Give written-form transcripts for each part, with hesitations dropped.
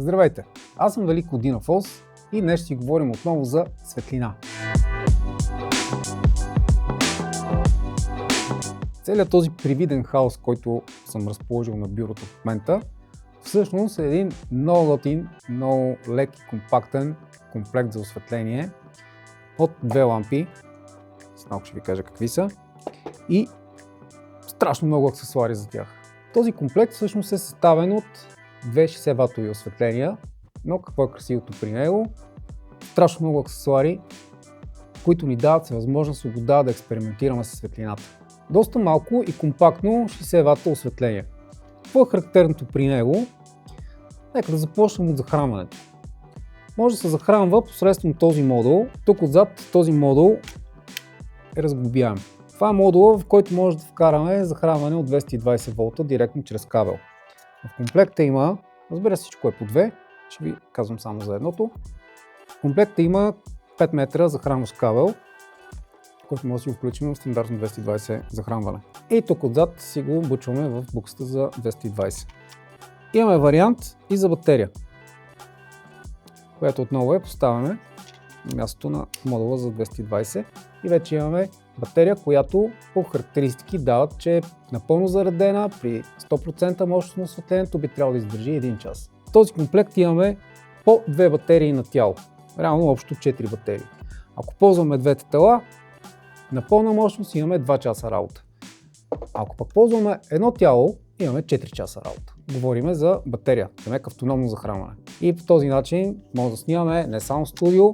Здравейте! Аз съм Велико Динов и днес ще си говорим отново за светлина. Целият този привиден хаос, който съм разположил на бюрото в момента, всъщност е един много готин, много лек и компактен комплект за осветление от две лампи, малко ще ви кажа какви са, и страшно много аксесуари за тях. Този комплект всъщност е съставен от 260 ватови осветления, но какво е красивото при него? Страшно много аксесуари, които ни дават възможна свобода да експериментираме с светлината. Доста малко и компактно 60 вата осветление. Какво е характерното при него? Нека да започнем от захранването. Може да се захранва посредством този модул. Тук отзад този модул е разглобяем. Това е модула, в който може да вкараме захранване от 220 волта директно чрез кабел. В комплекта има, разбира се, всичко е по две, ще ви казвам само за едното. В комплекта има 5 метра захранващ кабел, който може да си го включим в стандартно 220 захранване. И тук отзад си го обучваме в буксата за 220. Имаме вариант и за батерия, която отново поставяме на мястото на модула за 220 и вече имаме батерия, която по характеристики дават, че е напълно заредена при 100% мощност на осветлението, би трябвало да издържи 1 час. В този комплект имаме по 2 батерии на тяло, реално общо 4 батерии. Ако ползваме двете тела, на пълна мощност имаме 2 часа работа. Ако пък ползваме едно тяло, имаме 4 часа работа. Говориме за батерия, темек автономно захранване. И по този начин може да снимаме не само в студио,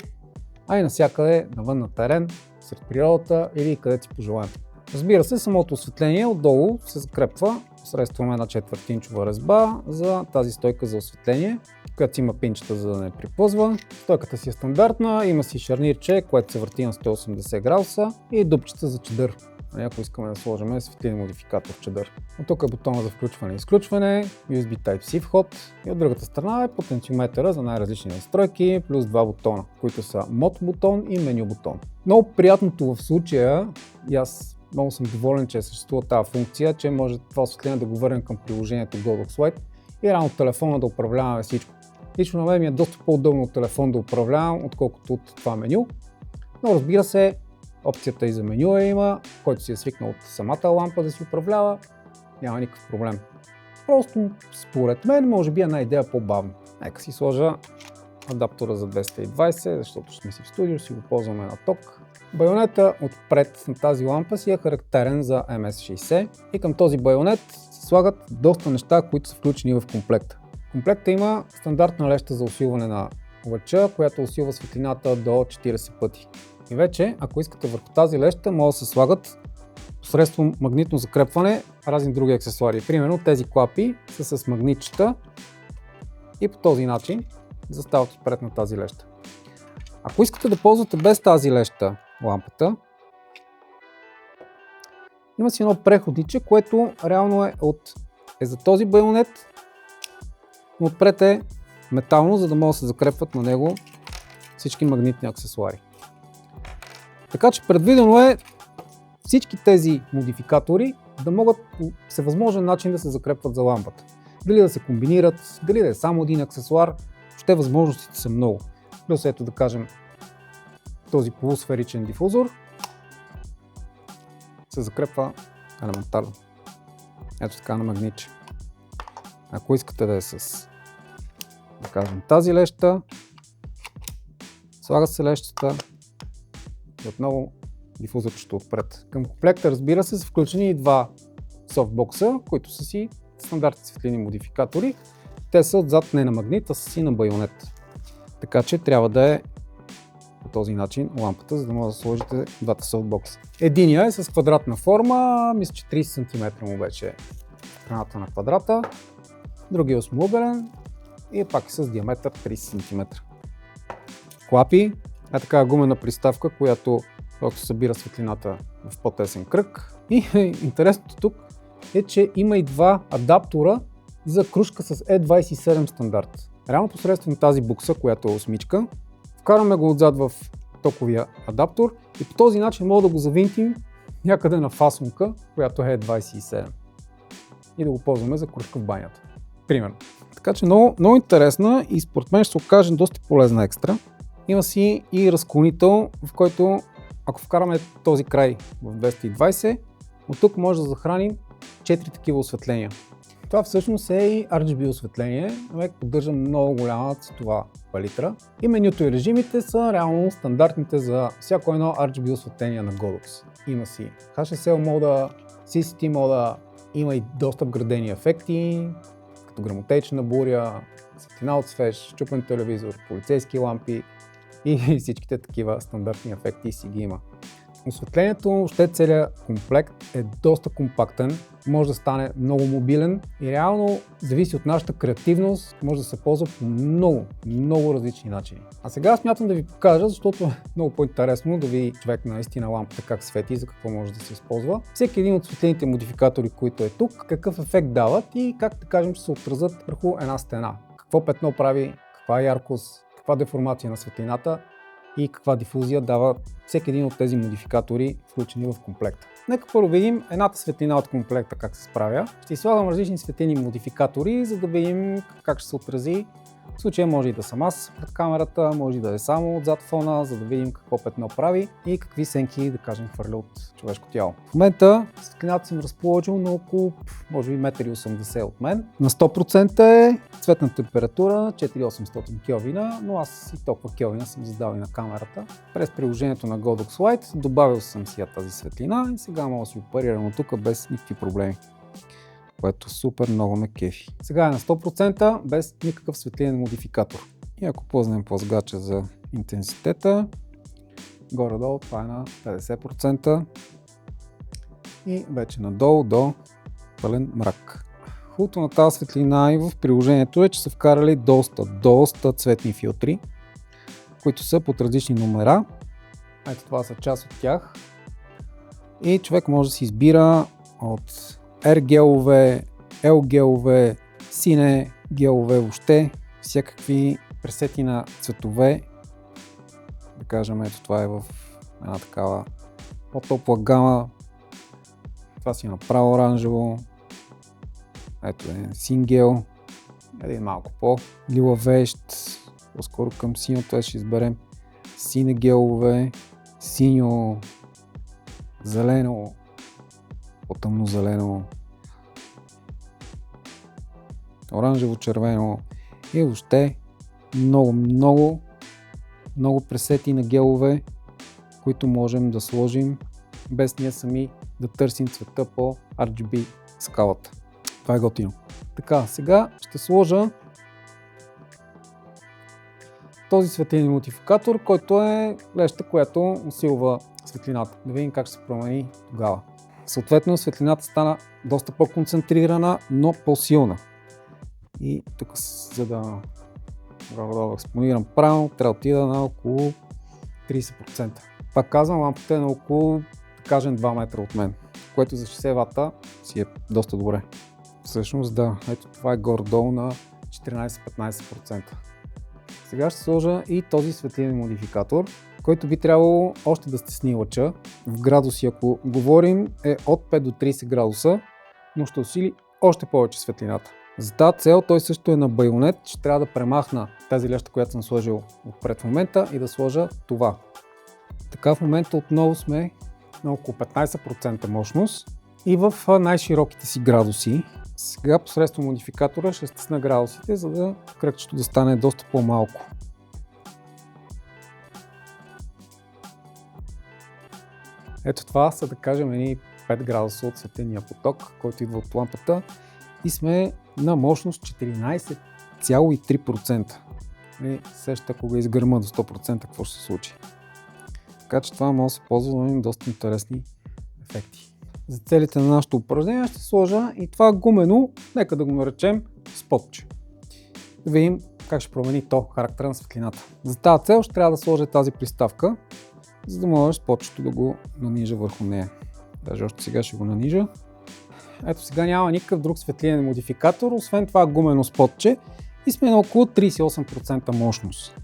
а и навсякъде навън на терен, сред природата или където си пожелаем. Разбира се, самото осветление отдолу се закрепва посредством една 4-инчова резба за тази стойка за осветление, която има пинчета, за да не приплъзва. Стойката си е стандартна, има си шарнирче, което се върти на 180 градуса и дупчета за чадър. Ако искаме да сложим светлинен модификатор в чадър. От тук е бутона за включване и изключване, USB Type-C вход и от другата страна е потенциометъра за най-различни настройки, плюс два бутона, които са мод бутон и меню бутон. Много приятното в случая, и аз много съм доволен, че съществува тази функция, че може това осветление да го върнем към приложението Godox Light и реално от телефона да управляваме всичко. Лично на мен ми е доста по-удобно от телефон да управлявам, отколкото от това меню, но разбира се, опцията и за меню има, който си е свикнал от самата лампа да си управлява, няма никакъв проблем. Просто според мен може би една идея по-бавно. Нека си сложа адаптора за 220, защото ще сме си в студио, ще си го ползваме на ток. Байонета отпред на тази лампа си е характерен за MS60 и към този байонет се слагат доста неща, които са включени в комплекта. В комплекта има стандартна леща за усилване на лъча, която усилва светлината до 40 пъти. И вече, ако искате върху тази леща, може да се слагат посредством магнитно закрепване разни други аксесуари. Примерно тези клапи са с магнитчета и по този начин застават отпред на тази леща. Ако искате да ползвате без тази леща лампата, има си едно преходниче, което реално е за този байонет, но отпред е метално, за да могат да се закрепват на него всички магнитни аксесуари. Така че предвидено е всички тези модификатори да могат по всевъзможен начин да се закрепват за лампата. Дали да се комбинират, дали да е само един аксесуар, въобще възможностите са много. Плюс ето да кажем този полусферичен дифузор се закрепва елементарно. Ето така на магнитче. Ако искате да е с, да кажем, тази леща, слага се лещата и отново дифузорчето отпред. Към комплекта, разбира се, са включени и два софтбокса, които са си стандартни светлини модификатори. Те са отзад не на магнит, а са си на байонет. Така че трябва да е по този начин лампата, за да може да сложите двата софтбокса. Единия е с квадратна форма, мисля, че 30 см му вече страната на квадрата. Другия е осмоъгълен и пак е с диаметър 30 см. Клапи е така гумена приставка, която събира светлината в по-тесен кръг. И интересното тук е, че има и два адаптора за кружка с E27 стандарт. Реално посредством тази букса, която е осмичка, вкараме го отзад в токовия адаптор и по този начин мога да го завинтим някъде на фасунка, която е E27 и да го ползваме за кружка в банята. Примерно. Така че много интересна и според мен ще се окаже доста полезна екстра. Има си и разклонител, в който ако вкараме този край в 220, от тук може да захраним 4 такива осветления. Това всъщност е и RGB осветление, което поддържа много голяма цветова палитра. И менюто и режимите са реално стандартните за всяко едно RGB осветление на Godox. Има си HSL мода, CCT мода, има и доста вградени ефекти, като грамотечна буря, светлина от свеж, счупен телевизор, полицейски лампи и всичките такива стандартни ефекти си ги има. Осветлението, въобще целият комплект е доста компактен, може да стане много мобилен и реално зависи от нашата креативност, може да се ползва по много различни начини. А сега смятам да ви покажа, защото е много по-интересно да види човек наистина лампата как свети и за какво може да се използва. Всеки един от светлините модификатори, които е тук, какъв ефект дават и как да кажем ще се отразят върху една стена. Какво петно прави, каква яркост, каква деформация на светлината и каква дифузия дава всеки един от тези модификатори, включени в комплекта. Нека първо видим едната светлина от комплекта как се справя. Ще изслагам различни светлини модификатори, за да видим как ще се отрази. В случая може и да съм аз пред камерата, може и да е само отзад фона, за да видим какво петно прави и какви сенки, да кажем, хвърля от човешко тяло. В момента светлината съм разположил на около, може би 1,80 м от мен. На 100% е цветна температура 4800 келвина, но аз и толкова келвина съм задал и на камерата. През приложението на Godox Light добавил съм си тази светлина и сега мога да си оперирам от тук без никакви проблеми, което супер много ме кефи. Сега е на 100% без никакъв светлинен модификатор. И ако пуснем плъзгача за интензитета, горе-долу това е на 50% и вече надолу до пълен мрак. Хубавото на тази светлина и в приложението е, че са вкарали доста цветни филтри, които са под различни номера. Ето това са част от тях. И човек може да си избира от R гелове, L гелове, сине гелове, въобще всякакви пресети на цветове. Да кажем, ето това е в една такава по-топла гама. Това си е направо оранжево. Ето е син гел. Един малко по-лилавещ. По-скоро към синьото ще изберем сине гелове, синьо, зелено, по-тъмно зелено, оранжево-червено и въобще много пресети на гелове, които можем да сложим без ние сами да търсим цвета по RGB скалата. Това е готино. Така, сега ще сложа този светлинен модификатор, който е леща, която усилва светлината. Да видим как ще се промени тогава. Съответно, светлината стана доста по-концентрирана, но по-силна. И тук, за да експонирам правилно, трябва да отида на около 30%. Пак казвам, лампата е на около, да кажем, 2 метра от мен, което за 60 вата си е доста добре. Всъщност да, ето това е горе-долу на 14-15%. Сега ще сложа и този светлинен модификатор, който би трябвало още да стесни лъча. В градуси, ако говорим, е от 5 до 30 градуса, но ще усили още повече светлината. За тази цел той също е на байонет. Ще трябва да премахна тази леща, която съм сложил отпред в момента и да сложа това. Така в момента отново сме на около 15% мощност и в най-широките си градуси. Сега посредством модификатора ще стесна градусите, за да кръгчето да стане доста по-малко. Ето това са, да кажем, едни 5 градуса от светлинния поток, който идва от лампата и сме на мощност 14,3%. И сеща, ако го изгърма до 100%, какво ще се случи. Така че това може да се ползва да имам доста интересни ефекти. За целите на нашето упражнение ще сложа и това гумено, нека да го наречем спотче. Да видим как ще промени то характера на светлината. За тази цел ще трябва да сложа тази приставка, за да може спотчето да го нанижа върху нея. Даже още сега ще го нанижа. Ето сега няма никакъв друг светлинен модификатор, освен това гумено спотче и сме на около 38% мощност.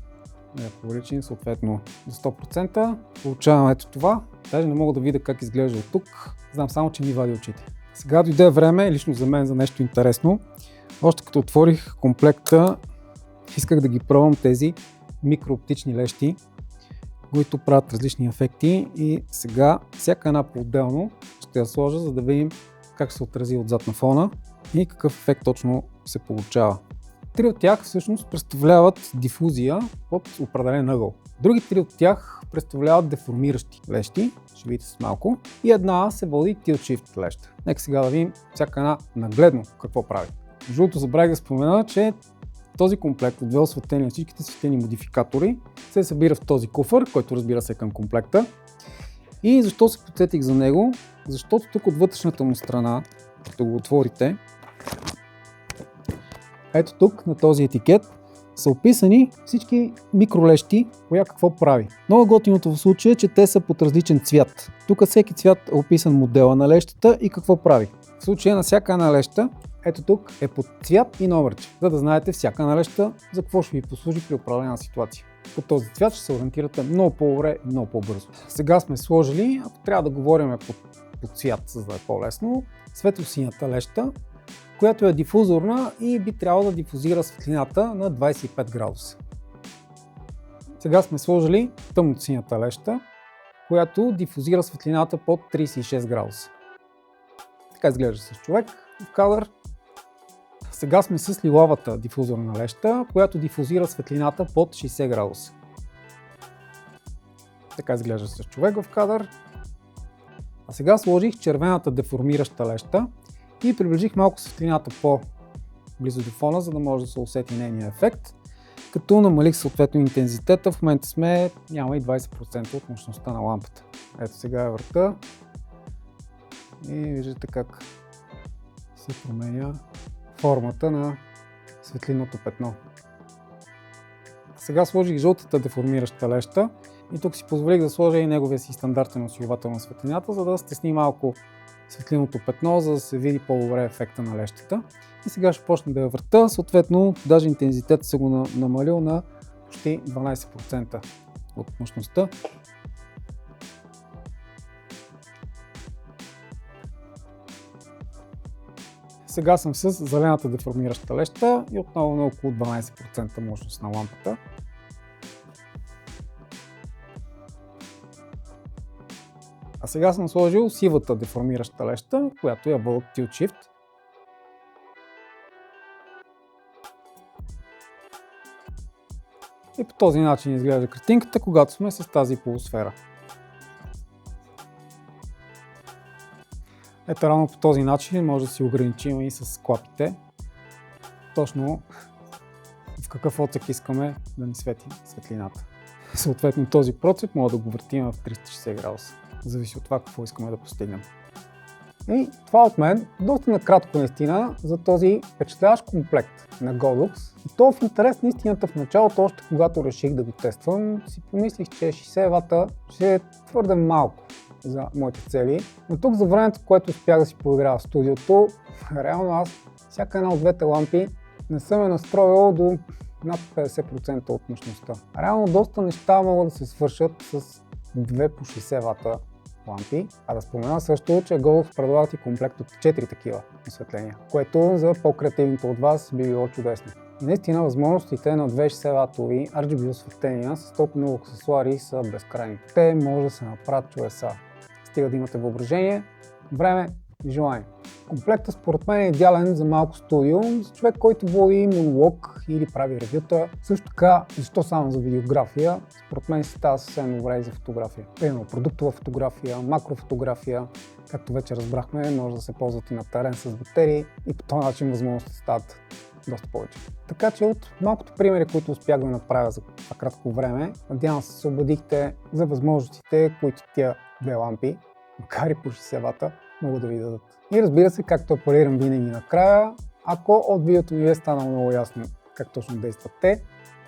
Увеличим съответно до 100%. Получавам ето това. Даже не мога да видя как изглежда от тук. Знам само, че ми вади очите. Сега дойде време, лично за мен, за нещо интересно. Още като отворих комплекта, исках да ги пробвам тези микрооптични лещи, които правят различни ефекти, и сега всяка една по-отделно ще я сложа, за да видим как се отрази отзад на фона и какъв ефект точно се получава. 3 от тях всъщност представляват дифузия под определен ъгъл. Други 3 от тях представляват деформиращи лещи, ще видите с малко, и една се води Tilt Shift леща. Нека сега да видим всяка една нагледно какво прави. Жълто забравих да спомена, че този комплект от две осветления, всичките светлени модификатори се събира в този куфър, който разбира се е към комплекта. И защо се подсетих за него? Защото тук от вътрешната му страна, като го отворите, ето тук на този етикет са описани всички микролещи, коя какво прави. Много готиното в случая е, че те са под различен цвят. Тук всеки цвят е описан модела на лещата и какво прави. В случая на всяка една леща, ето тук е под цвят и номерче, за да знаете всяка една леща за какво ще ви послужи при определена ситуация. По този цвят ще се ориентирате много по-добре и много по-бързо. Сега сме сложили, ако трябва да говорим по цвят, за да е по-лесно, светло-синята леща, която е дифузорна и би трябвало да дифузира светлината на 25 градуса. Сега сме сложили тъмно-синята леща, която дифузира светлината под 36 градуса. Така изглежда с човек в кадър. Сега сме с лилавата дифузорна леща, която дифузира светлината под 60 градуса. Така изглежда с човек в кадър. А сега сложих червената деформираща леща и приближих малко светлината по-близо до фона, за да може да се усети нейния ефект. Като намалих съответно интензитета, в момента сме няма и 20% от мощността на лампата. Ето сега е върта и виждате как се променя формата на светлинното петно. Сега сложих жълтата деформираща леща и тук си позволих да сложа и неговия си стандартен усилвател на светлината, за да стесни малко светлинното петно, за да се види по-добре ефекта на лещата. И сега ще почна да я върта, съответно даже интензитета се го намалил на почти 12% от мощността. Сега съм с зелената деформираща леща и отново на около 12% мощност на лампата. А сега съм сложил сивата деформираща леща, която е вълк Tilt Shift. И по този начин изглежда картинката, когато сме с тази полусфера. Ето равно по този начин може да си ограничим и с клапите. Точно в какъв отсек искаме да ни свети светлината. Съответно този процеп може да го въртим в 360 градуса. Зависи от това какво искаме да постигнем. И това от мен доста накратко наистина за този впечатляващ комплект на Godox. И то в интерес на истината в началото, още когато реших да го тествам, си помислих, че 60 вата ще е твърде малко за моите цели. Но тук за времето, което успях да си поиграя в студиото, реално аз всяка една от двете лампи не съм я настроил до над 50% от мощността. Реално доста неща могат да се свършат с 2 по 60 вата лампи. А да спомена също, че Godox предлагат и комплект от 4 такива осветления, което за по-креативните от вас би било чудесно. И наистина възможностите на 260 ватови RGB осветления с толкова много аксесуари са безкрайни. Те може да се направят чудеса. Стига да имате въображение, време и желание. Комплектът според мен е идеален за малко студио, за човек, който води монолог или прави ревюта. Също така, защо само за видеография, според мен се става съвсем добре и за фотография. Примерно продуктова фотография, макрофотография, както вече разбрахме, може да се ползват и на терен с батерии и по този начин възможностите стават доста повече. Така че от малкото примери, които успях да направя за това кратко време, надявам се убедихте за възможностите, които тия две лампи, макар и по 60 вата, могат да ви дадат. И разбира се, както апелирам винаги накрая, ако от видеото ми е станало много ясно как точно действат те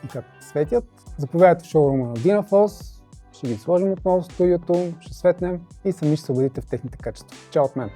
и как светят, заповядайте в шоурума на Dynaphos, ще ги сложим отново в студиото, ще светнем и сами ще се убедите в техните качества. Чао от мен!